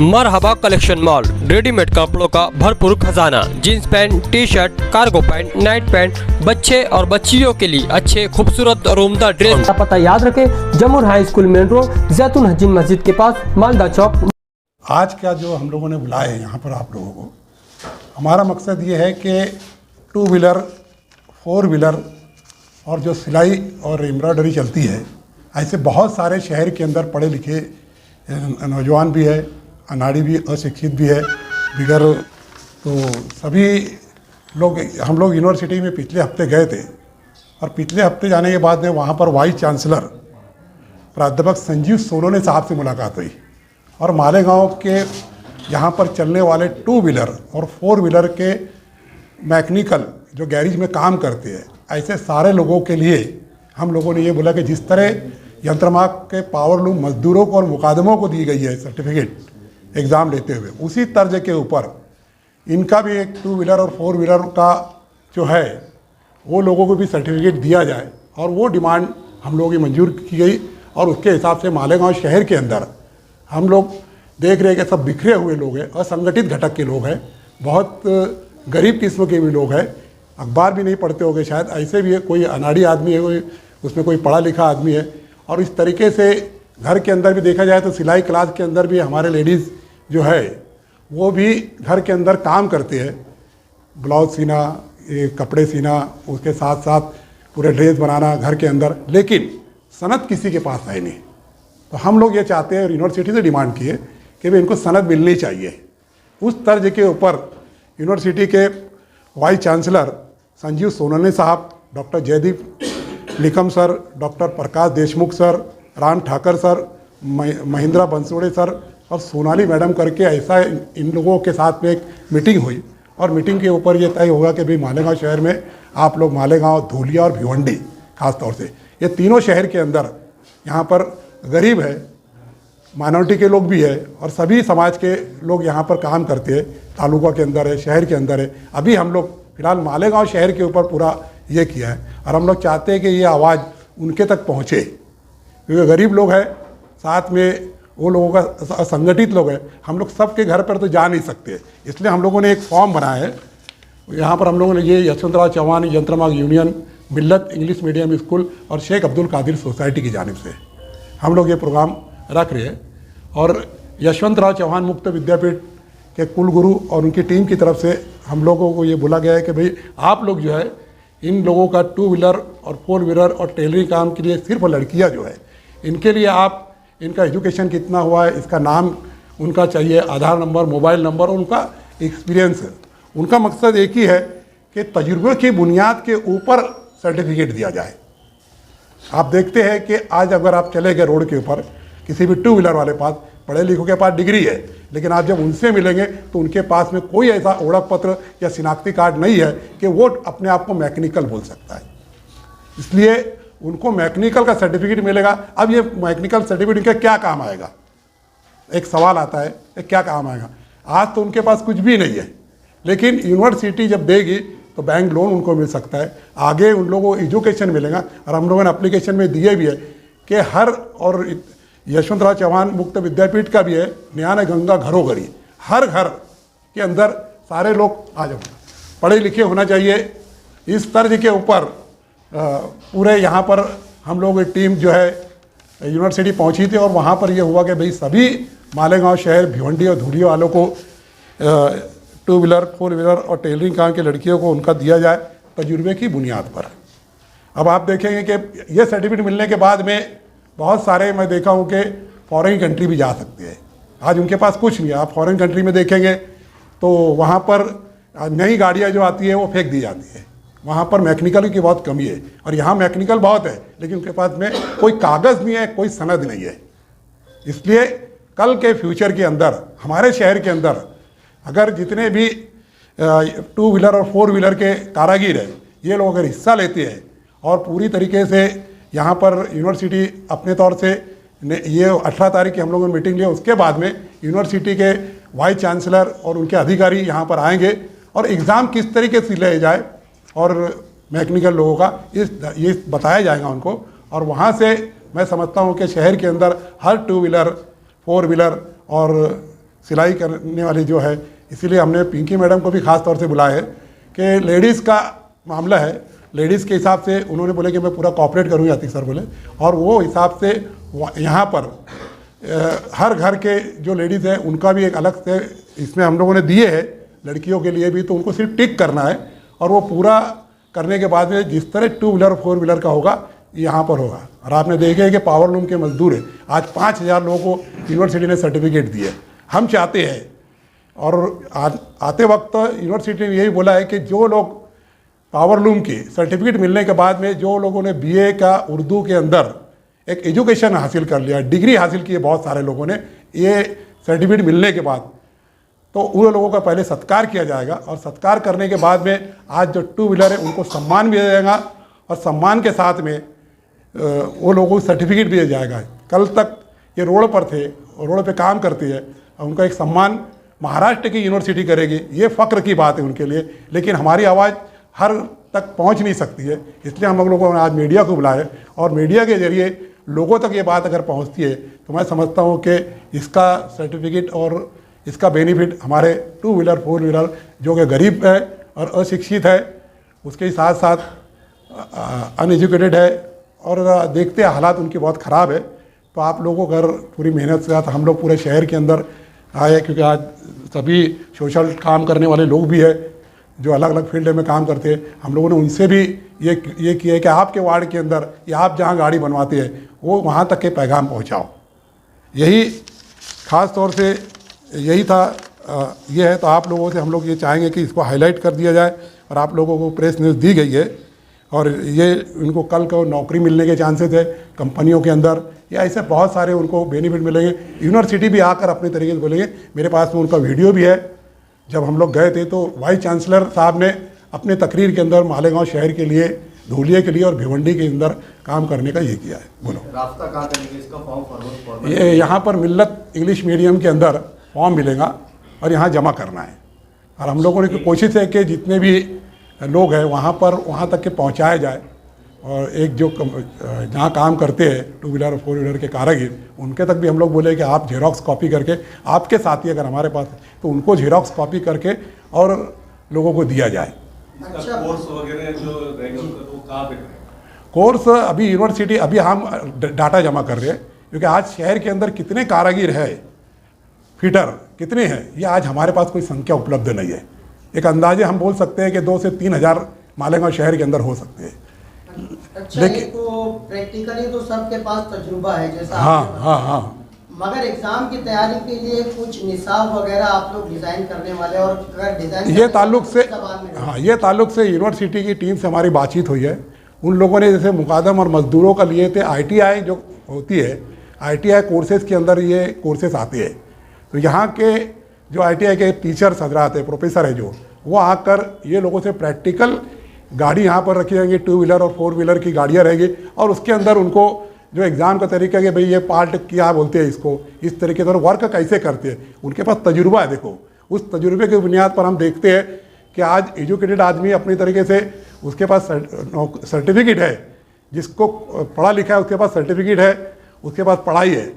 मरहबा collection mall, readymade कपड़ों का भरपूर खजाना। Jeans pant, T shirt, cargo pant, night pant, बच्चे और बच्चियों के लिए अच्छे खूबसूरत और उम्दा ड्रेस। पता याद रखें, जमुर हाई स्कूल मेन रोड, जैतून हजीन मस्जिद के पास, मालदा चौक। आज का जो हम लोगों ने बुलाया है यहाँ पर आप लोगों को, हमारा मकसद ये है कि 2 व्हीलर 4 व्हीलर और जो सिलाई और एम्ब्रॉयडरी चलती है, ऐसे बहुत सारे शहर के अंदर पढ़े लिखे नौजवान भी है, अनाड़ी भी, अशिक्षित भी है, बिगर। तो सभी लोग, हम लोग यूनिवर्सिटी में पिछले हफ्ते गए थे और पिछले हफ्ते जाने के बाद में वहाँ पर वाइस चांसलर प्राध्यापक संजीव सोनोने साहब से मुलाकात हुई और मालेगांव के यहाँ पर चलने वाले 2 व्हीलर और 4 व्हीलर के मैकेनिकल जो गैरेज में काम करते हैं, ऐसे सारे लोगों के लिए हम लोगों ने ये बोला कि जिस तरह यंत्रमाग के पावरलूम मजदूरों को और मुकादमों को दी गई है सर्टिफिकेट एग्ज़ाम लेते हुए, उसी तर्ज के ऊपर इनका भी एक 2 व्हीलर और 4 व्हीलर का जो है वो लोगों को भी सर्टिफिकेट दिया जाए। और वो डिमांड हम लोगों की मंजूर की गई और उसके हिसाब से मालेगांव शहर के अंदर हम लोग देख रहे हैं कि सब बिखरे हुए लोग हैं, असंगठित घटक के लोग हैं, बहुत गरीब किस्म के भी लोग हैं, अखबार भी नहीं पढ़ते होंगे शायद, ऐसे भी है, कोई अनाड़ी आदमी है, कोई उसमें कोई पढ़ा लिखा आदमी है। और इस तरीके से घर के अंदर भी देखा जाए तो सिलाई क्लास के अंदर भी हमारे लेडीज़ जो है वो भी घर के अंदर काम करते हैं, ब्लाउज सीना, ये कपड़े सीना, उसके साथ साथ पूरे ड्रेस बनाना घर के अंदर, लेकिन सनद किसी के पास है नहीं। तो हम लोग ये चाहते हैं और यूनिवर्सिटी से डिमांड की है कि भाई इनको सनद मिलनी चाहिए। उस तर्ज के ऊपर यूनिवर्सिटी के वाइस चांसलर संजीव सोनोने साहब, doctor Jaydeep Nikam sir, doctor Prakash Deshmukh sir, Ram Thakar sir, Mahindra Bansode sir और सोनाली मैडम करके ऐसा इन लोगों के साथ में एक मीटिंग हुई और मीटिंग के ऊपर ये तय होगा कि भाई मालेगांव शहर में आप लोग मालेगांव, धूलिया और भिवंडी खास तौर से, ये तीनों शहर के अंदर यहाँ पर गरीब है, माइनॉरिटी के लोग भी है और सभी समाज के लोग यहाँ पर काम करते हैं, तालुका के अंदर है, शहर के अंदर है। अभी हम लोग फिलहाल मालेगांव शहर के ऊपर पूरा ये किया है और हम लोग चाहते हैं कि ये आवाज़ उनके तक पहुँचे, क्योंकि गरीब लोग हैं, साथ में वो लोगों का असंगठित लोग हैं, हम लोग सबके घर पर तो जा नहीं सकते, इसलिए हम लोगों ने एक फॉर्म बनाया है। यहाँ पर हम लोगों ने ये यशवंतराव चौहान यंत्रमाग यूनियन, मिल्लत इंग्लिश मीडियम स्कूल और शेख अब्दुल कादिर सोसाइटी की जानिब से हम लोग ये प्रोग्राम रख रहे हैं और यशवंतराव चौहान मुक्त विद्यापीठ के कुलगुरु और उनकी टीम की तरफ से हम लोगों को ये बोला गया है कि भाई आप लोग जो है इन लोगों का 2 व्हीलर और 4 व्हीलर और टेलरिंग काम के लिए सिर्फ लड़कियां जो है, इनके लिए आप इनका एजुकेशन कितना हुआ है, इसका नाम उनका चाहिए, आधार नंबर, मोबाइल नंबर और उनका एक्सपीरियंस है। उनका मकसद एक ही है कि तजुर्बे की बुनियाद के ऊपर सर्टिफिकेट दिया जाए। आप देखते हैं कि आज अगर आप चले गए रोड के ऊपर, किसी भी 2 व्हीलर वाले पास पढ़े लिखों के पास डिग्री है, लेकिन आप जब उनसे मिलेंगे तो उनके पास में कोई ऐसा ओळख पत्र या शिनाख्ती कार्ड नहीं है कि वो अपने आप को मैकेनिकल बोल सकता है। इसलिए उनको मैकेनिकल का सर्टिफिकेट मिलेगा। अब ये मैकेनिकल सर्टिफिकेट इनका क्या काम आएगा, एक सवाल आता है, क्या काम आएगा? आज तो उनके पास कुछ भी नहीं है, लेकिन यूनिवर्सिटी जब देगी तो बैंक लोन उनको मिल सकता है, आगे उन लोगों को एजुकेशन मिलेगा। और हम लोगों ने एप्लीकेशन में दिए भी है कि हर, और यशवंतराव चौहान मुक्त विद्यापीठ का भी है, न्याय गंगा घरोघरी, हर घर के अंदर सारे लोग आ जाओ, पढ़े लिखे होना चाहिए। इस तर्ज के ऊपर पूरे यहाँ पर हम लोग एक टीम जो है यूनिवर्सिटी पहुँची थी और वहाँ पर ये हुआ कि भाई सभी मालेगांव शहर, भिवंडी और धूलिया वालों को 2 व्हीलर 4 व्हीलर और टेलरिंग काम की लड़कियों को उनका दिया जाए तजुर्बे की बुनियाद पर। अब आप देखेंगे कि ये सर्टिफिकेट मिलने के बाद में बहुत सारे, मैं देखा हूँ कि फॉरेन कंट्री भी जा सकते हैं। आज उनके पास कुछ नहीं है, आप फॉरेन कंट्री में देखेंगे तो वहाँ पर नई गाड़ियाँ जो आती है वो फेंक दी जाती है, वहाँ पर मैकेनिकल की बहुत कमी है और यहाँ मैकेनिकल बहुत है, लेकिन उनके पास में कोई कागज़ नहीं है, कोई सनद नहीं है। इसलिए कल के फ्यूचर के अंदर हमारे शहर के अंदर अगर जितने भी 2 व्हीलर और 4 व्हीलर के कारागिर हैं, ये लोग अगर हिस्सा लेते हैं और पूरी तरीके से यहाँ पर यूनिवर्सिटी अपने तौर से ये 18 तारीख की हम लोगों ने मीटिंग लिया, उसके बाद में यूनिवर्सिटी के वाइस चांसलर और उनके अधिकारी यहाँ पर आएंगे और एग्ज़ाम किस तरीके से ले जाए और मैकेनिकल लोगों का ये बताया जाएगा उनको। और वहाँ से मैं समझता हूँ कि शहर के अंदर हर 2 व्हीलर 4 व्हीलर और सिलाई करने वाली जो है, इसीलिए हमने पिंकी मैडम को भी खास तौर से बुलाया है कि लेडीज़ का मामला है, लेडीज़ के हिसाब से उन्होंने बोले कि मैं पूरा कॉपरेट करूँगी, अतीक सर बोले, और वो हिसाब से यहाँ पर हर घर के जो लेडीज़ हैं उनका भी एक अलग से इसमें हम लोगों ने दिए है, लड़कियों के लिए भी, तो उनको सिर्फ टिक करना है और वो पूरा करने के बाद में जिस तरह 2 व्हीलर 4 व्हीलर का होगा यहाँ पर होगा। और आपने देखे है कि पावर लूम के मजदूर है, आज 5000 लोगों को यूनिवर्सिटी ने सर्टिफिकेट दिए। हम चाहते हैं और आते वक्त यूनिवर्सिटी ने यही बोला है कि जो लोग पावर लूम की सर्टिफिकेट मिलने के बाद में जो लोगों ने बीए का उर्दू के अंदर एक एजुकेशन हासिल कर लिया, डिग्री हासिल की है बहुत सारे लोगों ने, ये सर्टिफिकेट मिलने के बाद तो उन लोगों का पहले सत्कार किया जाएगा और सत्कार करने के बाद में आज जो 2 व्हीलर है उनको सम्मान भी दिया जाएगा और सम्मान के साथ में वो लोगों को सर्टिफिकेट भी दिया जाएगा। कल तक ये रोड पर थे और रोड पे काम करती है और उनका एक सम्मान महाराष्ट्र की यूनिवर्सिटी करेगी, ये फ़ख्र की बात है उनके लिए। लेकिन हमारी आवाज़ हर तक पहुंच नहीं सकती है, इसलिए हम लोगों ने आज मीडिया को बुलाया और मीडिया के जरिए लोगों तक ये बात अगर पहुंचती है तो मैं समझता हूँ कि इसका सर्टिफिकेट और इसका बेनिफिट हमारे 2 व्हीलर 4 व्हीलर जो कि गरीब है और अशिक्षित है, उसके साथ साथ अनएजुकेटेड है और देखते हैं हालात उनके बहुत ख़राब है, तो आप लोगों को अगर पूरी मेहनत से साथ हम लोग पूरे शहर के अंदर आए, क्योंकि आज सभी सोशल काम करने वाले लोग भी है जो अलग अलग फील्ड में काम करते हैं, हम लोगों ने उनसे भी ये किया है कि आपके वार्ड के अंदर या आप जहाँ गाड़ी बनवाते हैं वो वहाँ तक के पैगाम पहुँचाओ। यही ख़ास तौर से यही था, ये है। तो आप लोगों से हम लोग ये चाहेंगे कि इसको हाईलाइट कर दिया जाए और आप लोगों को प्रेस न्यूज़ दी गई है और ये उनको कल को नौकरी मिलने के चांसेस है कंपनियों के अंदर, या ऐसे बहुत सारे उनको बेनिफिट मिलेंगे। यूनिवर्सिटी भी आकर अपने तरीके से बोलेंगे। मेरे पास में उनका वीडियो भी है, जब हम लोग गए थे तो वाइस चांसलर साहब ने अपने तकरीर के अंदर मालेगांव शहर के लिए, धूलिया के लिए और भिवंडी के अंदर काम करने का ये किया है। बोलो रास्ता कहाँ करेंगे इसका फॉर्म? ये यहाँ पर मिल्लत इंग्लिश मीडियम के अंदर फॉर्म मिलेगा और यहाँ जमा करना है और हम लोगों ने कोशिश है कि जितने भी लोग हैं वहाँ तक के पहुँचाया जाए और एक जो जहाँ काम करते हैं 2 व्हीलर और 4 व्हीलर के कारीगर, उनके तक भी हम लोग बोले कि आप जेरोक्स कॉपी करके, आपके साथी अगर हमारे पास तो उनको जेरोक्स कॉपी करके और लोगों को दिया जाए। अच्छा, कोर्स वगैरह जो रहेगा वो कहाँ पे करेंगे? कोर्स अभी यूनिवर्सिटी, अभी हम डाटा जमा कर रहे हैं क्योंकि आज शहर के अंदर कितने कारीगर है, फिटर कितने हैं, ये आज हमारे पास कोई संख्या उपलब्ध नहीं है। एक अंदाजे हम बोल सकते हैं कि 2 से 3 हज़ार मालेगांव शहर के अंदर हो सकते हैं। अच्छा, तो प्रैक्टिकली तो सबके पास तजुर्बा है जैसा हाँ, मगर एग्जाम की तैयारी के लिए कुछ निसाब वगैरह आप लोग डिज़ाइन करने वाले, और अगर डिज़ाइन ये ताल्लुक से यूनिवर्सिटी की टीम से हमारी बातचीत हुई है। उन लोगों ने जैसे मुकादम और मजदूरों का लिए थे, ITI जो होती है, ITI कोर्सेज के अंदर ये कोर्सेज आते हैं, तो यहाँ के जो ITI के टीचर्स हजरात है, प्रोफेसर है जो, वो आकर ये लोगों से प्रैक्टिकल गाड़ी यहाँ पर रखी जाएंगी, 2 व्हीलर और 4 व्हीलर की गाड़ियाँ रहेगी और उसके अंदर उनको जो एग्ज़ाम का तरीका है कि भाई ये पार्ट क्या बोलते हैं इसको, इस तरीके से वर्क कैसे करते हैं, उनके पास तजुर्बा है। देखो उस तजुर्बे की बुनियाद पर हम देखते हैं कि आज एजुकेटेड आदमी अपनी तरीके से उसके पास सर्टिफिकेट है, जिसको पढ़ा लिखा है उसके पास सर्टिफिकेट है, उसके पास पढ़ाई है,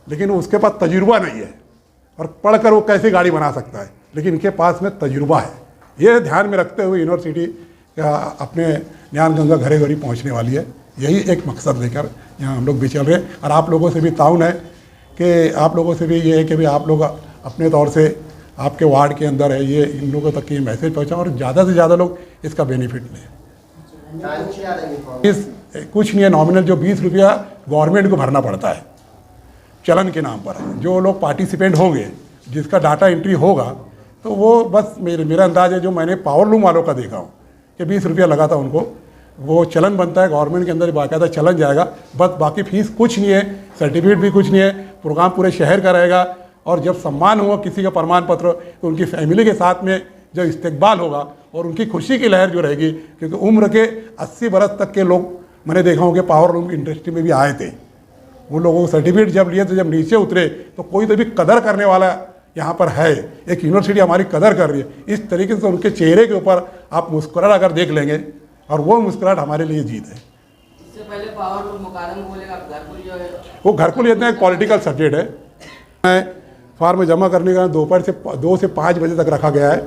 लेकिन उसके पास तजुर्बा नहीं है और पढ़कर वो कैसे गाड़ी बना सकता है, लेकिन इनके पास में तजुर्बा है। ये ध्यान में रखते हुए यूनिवर्सिटी अपने ज्ञान गंगा घरे घरी पहुँचने वाली है। यही एक मकसद लेकर यहाँ हम लोग भी चल रहे हैं और आप लोगों से भी ताउन है कि आप लोगों से भी ये है कि भाई आप लोग अपने तौर से आपके वार्ड के अंदर है ये इन लोगों तक ये मैसेज पहुँचाओ और ज़्यादा से ज़्यादा लोग इसका बेनिफिट लें। इस कुछ नहीं है, नॉमिनल जो 20 रुपया गवर्नमेंट को भरना पड़ता है चलन के नाम पर। जो लोग पार्टिसिपेंट होंगे, जिसका डाटा एंट्री होगा, तो वो बस मेरा अंदाज है, जो मैंने पावर लूम वालों का देखा हूँ कि 20 रुपया लगा था उनको, वो चलन बनता है गवर्नमेंट के अंदर, बाकायदा चलन जाएगा, बस बाकी फीस कुछ नहीं है, सर्टिफिकेट भी कुछ नहीं है, प्रोग्राम पूरे शहर का रहेगा और जब सम्मान हुआ किसी का प्रमाण पत्र तो उनकी फैमिली के साथ में जो इस्तकबाल होगा और उनकी खुशी की लहर जो रहेगी, क्योंकि उम्र के 80 बरस तक के लोग मैंने देखा हूँ कि पावर लूम इंडस्ट्री में भी आए थे। उन लोगों को सर्टिफिकेट जब लिए तो जब नीचे उतरे तो कोई तो भी कदर करने वाला यहाँ पर है, एक यूनिवर्सिटी हमारी कदर कर रही है। इस तरीके से उनके चेहरे के ऊपर आप मुस्कुराहट अगर देख लेंगे और वो मुस्कुराहट हमारे लिए जीत है। इससे पहले पावर मुकादम बोलेगा घरकुल जो है वो घरकुल इतना एक पॉलिटिकल सब्जेक्ट है। मैं फॉर्म जमा करने का दोपहर से 2 से 5 बजे तक रखा गया है।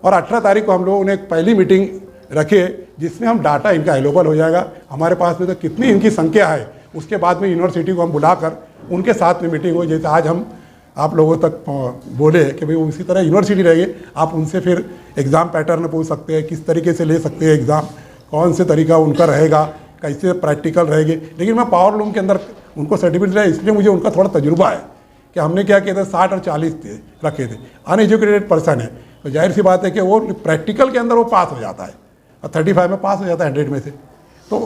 और 18 तारीख को हम लोगों ने एक पहली मीटिंग रखी है जिसमें हम डाटा इनका अवेलेबल हो जाएगा। हमारे पास में तो कितनी इनकी संख्या है, उसके बाद में यूनिवर्सिटी को हम बुलाकर उनके साथ में मीटिंग हुई। जैसे आज हम आप लोगों तक बोले कि भाई उसी तरह यूनिवर्सिटी रहेगी, आप उनसे फिर एग्ज़ाम पैटर्न पूछ सकते हैं, किस तरीके से ले सकते हैं एग्ज़ाम, कौन से तरीका उनका रहेगा, कैसे प्रैक्टिकल रहेगी। लेकिन मैं पावर लूम के अंदर उनको सर्टिफिकेट दिया, इसलिए मुझे उनका थोड़ा तजुर्बा है कि हमने क्या किया था 60 और 40 रखे थे। अनएजुकेटेड पर्सन है तो जाहिर सी बात है कि वो प्रैक्टिकल के अंदर वो पास हो जाता है और 35 में पास हो जाता है 100 में से, तो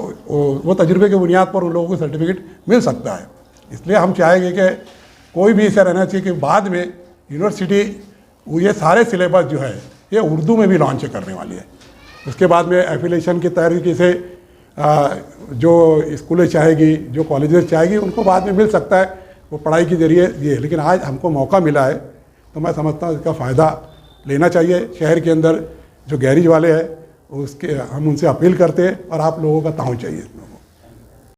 वो तजुर्बे के बुनियाद पर उन लोगों को सर्टिफिकेट मिल सकता है। इसलिए हम चाहेंगे कि कोई भी ऐसा रहना चाहिए कि बाद में यूनिवर्सिटी ये सारे सिलेबस जो है ये उर्दू में भी लॉन्च करने वाली है। उसके बाद में एफिलेशन की तरीके से जो स्कूलें चाहेगी, जो कॉलेजेस चाहेगी, उनको बाद में मिल सकता है वो पढ़ाई के जरिए ये। लेकिन आज हमको मौका मिला है तो मैं समझता हूँ इसका फ़ायदा लेना चाहिए। शहर के अंदर जो गैरेज वाले हैं उसके हम उनसे अपील करते हैं और आप लोगों का ताउन चाहिए।